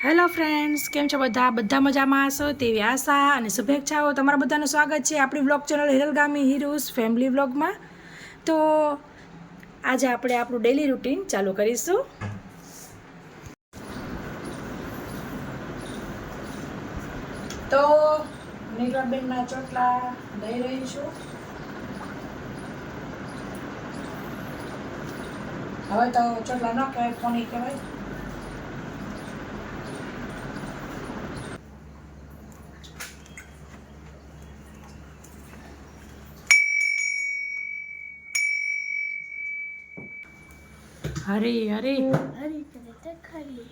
Hello friends, કેમ છો બધા મજામાં હશો તેવી આશા અને શુભેચ્છાઓ. તમારા બધાનું સ્વાગત છે આપણી વ્લોગ ચેનલ હિરલ ગામી હીરોઝ ફેમિલી વ્લોગમાં. તો આજે આપણે આપણું ડેલી રૂટીન ચાલુ કરીશું. તો નીલાબેનના ચોટલા દઈ રહી છું. હવે તો ચોટલા ન કહેવાય, ફોની કહેવાય. હરી હરી હરી કરે તે ખરી.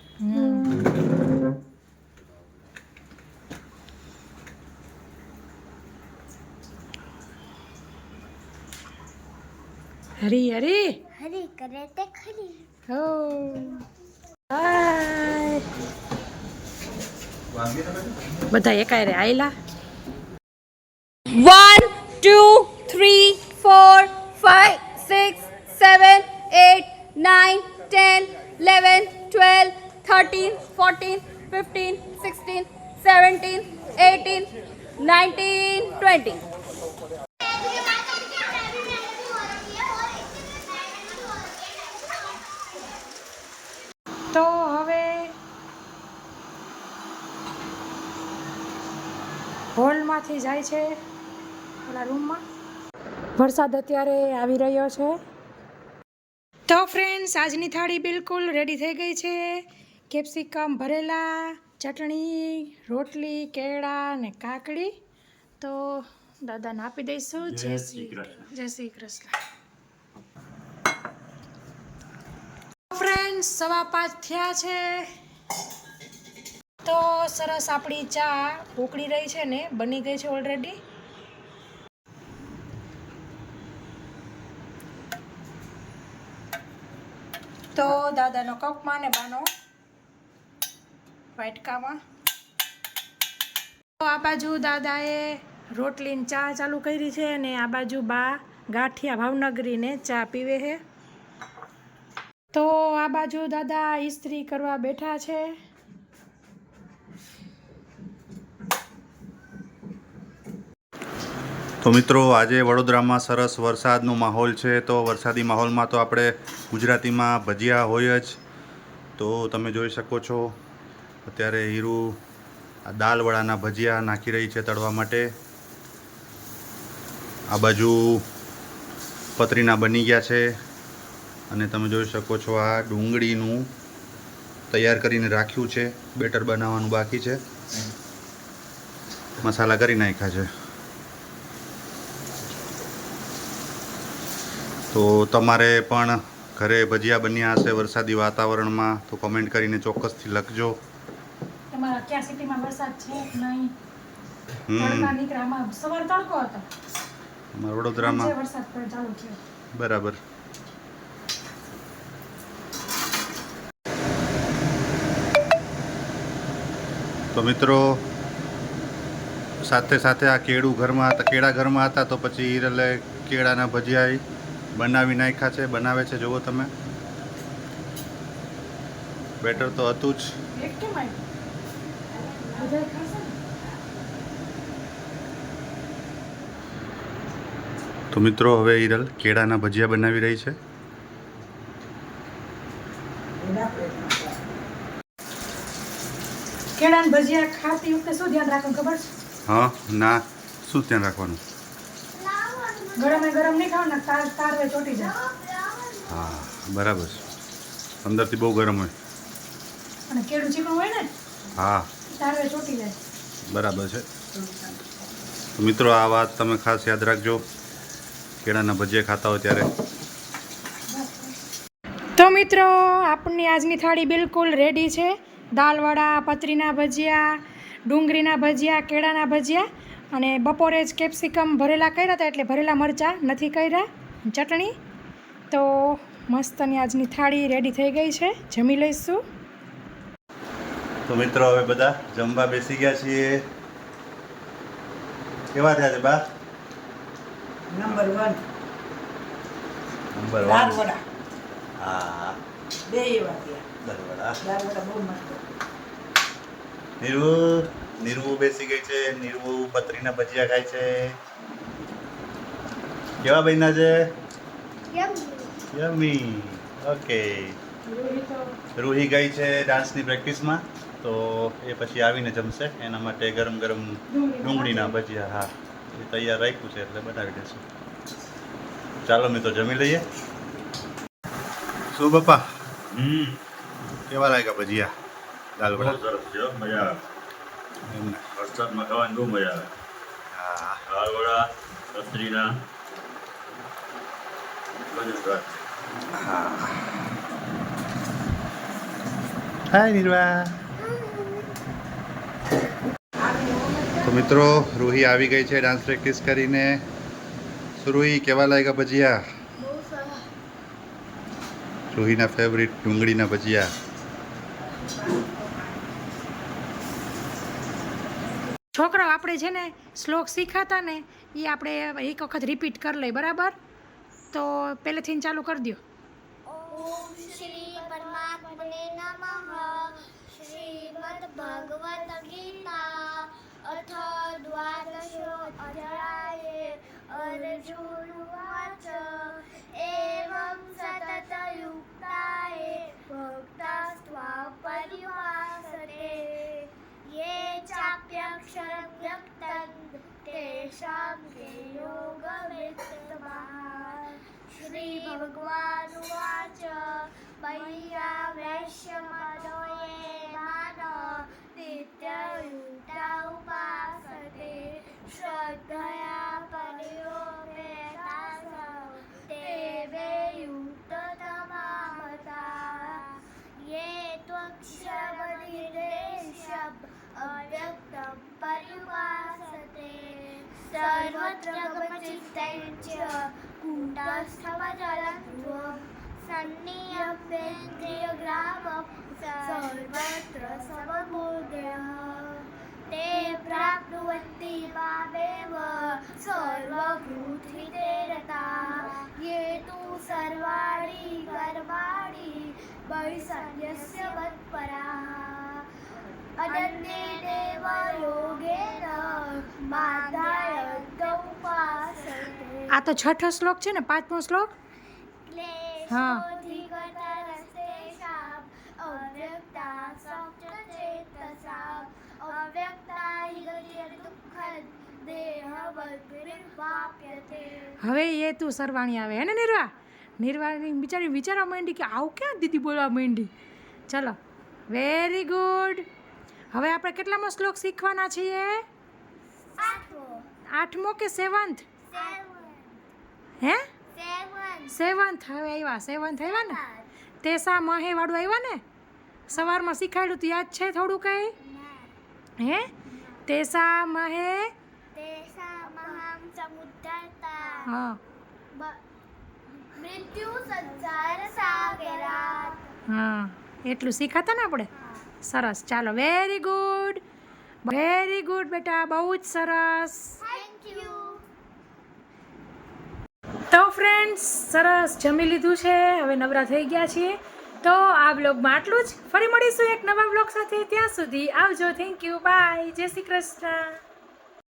હરી હરી હરી કરે તે ખરી. હો હાય બધા એકાયરે આયલા. 1 2 3 4 5 6 7 8 9 10 11 12 13 14 15 16 17 18 19 20. તો હવે હોલમાંથી જાય છે ઓલા રૂમમાં. વરસાદ અત્યારે આવી રહ્યો છે. તો ફ્રેન્ડ્સ, આજની થાળી બિલકુલ રેડી થઈ ગઈ છે. કેપ્સિકમ ભરેલા, ચટણી, રોટલી, કેળા ને કાકડી. તો દાદાને આપી દઈશું. જય શ્રી કૃષ્ણ. ફ્રેન્ડ્સ, 5:15 થયા છે. તો સરસ આપણી ચા ઉકળી રહી છે ને બની ગઈ છે ઓલરેડી. તો દાદાનો કપમાં ને બાનો વાટકામાં. તો આ બાજુ દાદાએ રોટલીને ચા ચાલુ કરી છે અને આ બાજુ બા ગાંઠિયા ભાવનગરીને ચા પીવે છે. તો આ બાજુ દાદા ઇસ્ત્રી કરવા બેઠા છે. તો મિત્રો, આજે વડોદરામાં સરસ વરસાદનો માહોલ છે. તો વરસાદી માહોલમાં તો આપણે ગુજરાતીમાં ભજીયા હોય જ. તો તમે જોઈ શકો છો અત્યારે હીરુ આ દાલવડાના ભજીયા નાખી રહી છે તળવા માટે. આ બાજુ પતરીના બની ગયા છે અને તમે જોઈ શકો છો આ ડુંગળીનું તૈયાર કરીને રાખ્યું છે. બેટર બનાવવાનું બાકી છે. મસાલા કરી નાખ્યા છે. તો તમારે પણ ઘરે ભજીયા બન્યા હશે વરસાદી વાતાવરણમાં, તો કમેન્ટ કરીને ચોક્કસથી લખજો. તમારા ક્યાં સિટીમાં વરસાદ છે કે નહીં? તડકા નીકળ્યામાં સવાર તડકો હતો. અમારા વડોદરામાં વરસાદ પણ ચાલુ થયો. બરાબર. તો મિત્રો, સાથે સાથે આ કેળા ઘરમાં હતા તો પછી હિરલે કેળાના ભજીયા બનાવી નાખ્યા છે, બનાવે છે. જુઓ તમે, બેટર તો હતું જ. એક કેમ આવ્યું? બધા ખાશે ને? તો મિત્રો, હવે હિરલ કેળાના ભજીયા બનાવી રહી છે. કેળાના ભજીયા ખાતી વખતે શું ધ્યાન રાખવાનું ખબર છે? હા, ના, શું ધ્યાન રાખવાનું? ગરમ નહીં ખાવાના, તારવે ચોટી જાય. હા, બરાબર છે. અંદરથી બહુ ગરમ હોય અને કેળું ચીકણું હોય ને, હા, તારવે ચોટી જાય. બરાબર છે. તો મિત્રો, આ વાત તમે ખાસ યાદ રાખજો કેળાના ભજીયા ખાતા હોય ત્યારે. તો મિત્રો, આપણી આજની થાળી બિલકુલ રેડી છે. દાલવડા, પતરીના ભજીયા, ડુંગળીના ભજીયા, કેળાના ભજીયા અને બપોરે જ કેપ્સિકમ ભરેલા કર્યા હતા એટલે ભરેલા મરચાં નથી કર્યા, ચટણી. તો મસ્તની આજની થાળી રેડી થઈ ગઈ છે. જમી લઈશું. તો મિત્રો, હવે બધા જમવા બેસી ગયા છીએ. કેવા થયા છે બા? Number 1 number 1. દાલવડા હા, બે એવા થયા. દાલવડા. દાલવડા બહુ મસ્ત. નીરવું બેસી ગઈ છે. નીરવું પતરીના ભજીયા ખાય છે. કેવા બન્યા છે? યમી. ઓકે. રૂહી ગઈ છે ડાન્સની પ્રેક્ટિસમાં, તો એ પછી આવીને જમશે. એના માટે ગરમ ગરમ ડુંગળીના ભજીયા, હા, એ તૈયાર રાખ્યું છે એટલે બનાવી દઈશું. ચાલો મિત્રો જમી લઈએ. શું બાપા, કેવા લાગ્યા ભજીયા? દાલ બહુ વડા સરસ છે હો, મજા આવે. એમને. વરસાદમાં ખાવાની બહુ મજા આવે. હા. દાળ વડા, કતરીના બધું સ્વાદ. હાય નીરવા. તો મિત્રો રૂહી આવી ગઈ છે ડાન્સ પ્રેક્ટિસ કરીને. શું રૂહી, કેવા લાગ્યા ભજીયા? રૂહીના ફેવરિટ ડુંગળીના ભજીયા. છોકરાઓ આપણે છે ને શ્લોક શીખાતા ને એ આપણે એક વખત રિપીટ કરી લઈએ, બરાબર? તો પહેલેથી ચાલુ કરી દો. ઓમ શ્રી પરમાત્મને નમઃ. શ્રીમદ ભગવદ ગીતા અથ દ્વાદશોऽધ્યાય. અર્જુનોવાચ એવં સતતયુક્તાય ભક્તાસ્ત્વાં પર્યુપાસતે ये चाप्यक्षरं व्यक्तं तेषां के योगवित्तमाः. श्रीभगवानुवाच मय्यावेश्यमनो ये मानो नित्ययुक्ता उपासते श्रद्धया पर्योपेतासो ते वे युक्ततमा मताः. ये त्वक्षरमनिर्देश्यम् अव्यक्तं पर्युपासते सर्वत्र गमचित्तञ्च कूटस्थमचलध्रुवं सन्नियम्येन्द्रियग्रामं सर्वत्र समबुद्धयः ते प्राप्नुवन्ति मामेव सर्वभूतहिते रताः. ये तु सर्वाणि कर्माणि मयि सन्न्यस्य मत्पराः अनन्येनैव योगेन मां उपासते. આ તો છઠ્ઠો શ્લોક છે ને, પાંચમો શ્લોક. हाँ. क्लेशोऽधिगतरस्तेषाम् अव्यक्ता सप्तचेतसाम् अव्यक्ता हि गतिर्दुःखं देहवद्भिर्वाप्यते. હવે એ તું સરવાણી આવે હે ને નિર્વા? નિર્વાની બિચારી વિચારવા માંડી કે આવું ક્યાં દીદી બોલવા માંડી. ચલો, વેરી ગુડ. હવે આપણે કેટલામો શ્લોક શીખવાના છીએ? આઠમો કે સેવન્થ? હે, સેવન્થ. હવે આવ્યા, સેવન્થ આવ્યા ને? તેસા મહે વાળું આવ્યા ને? સવારમાં શીખાડ્યું તું, યાદ છે થોડું કઈ? હે, તેસા મહે. तेषामहं समुद्धर्ता હા मृत्यु संसार सागरात्. હા, એટલું શીખાતા ને આપણે. સરસ, ચાલો, વેરી ગુડ, વેરી ગુડ બેટા, બહુ જ સરસ. Thank you. તો ફ્રેન્ડ્સ, સરસ જમી લીધું છે, હવે નવરા થઈ ગયા છીએ. તો આ બ્લોગમાં આટલું જ. ફરી મળીશું એક નવા બ્લોગ સાથે. ત્યાં સુધી આવજો. થેન્ક યુ, બાય, જય શ્રી કૃષ્ણ.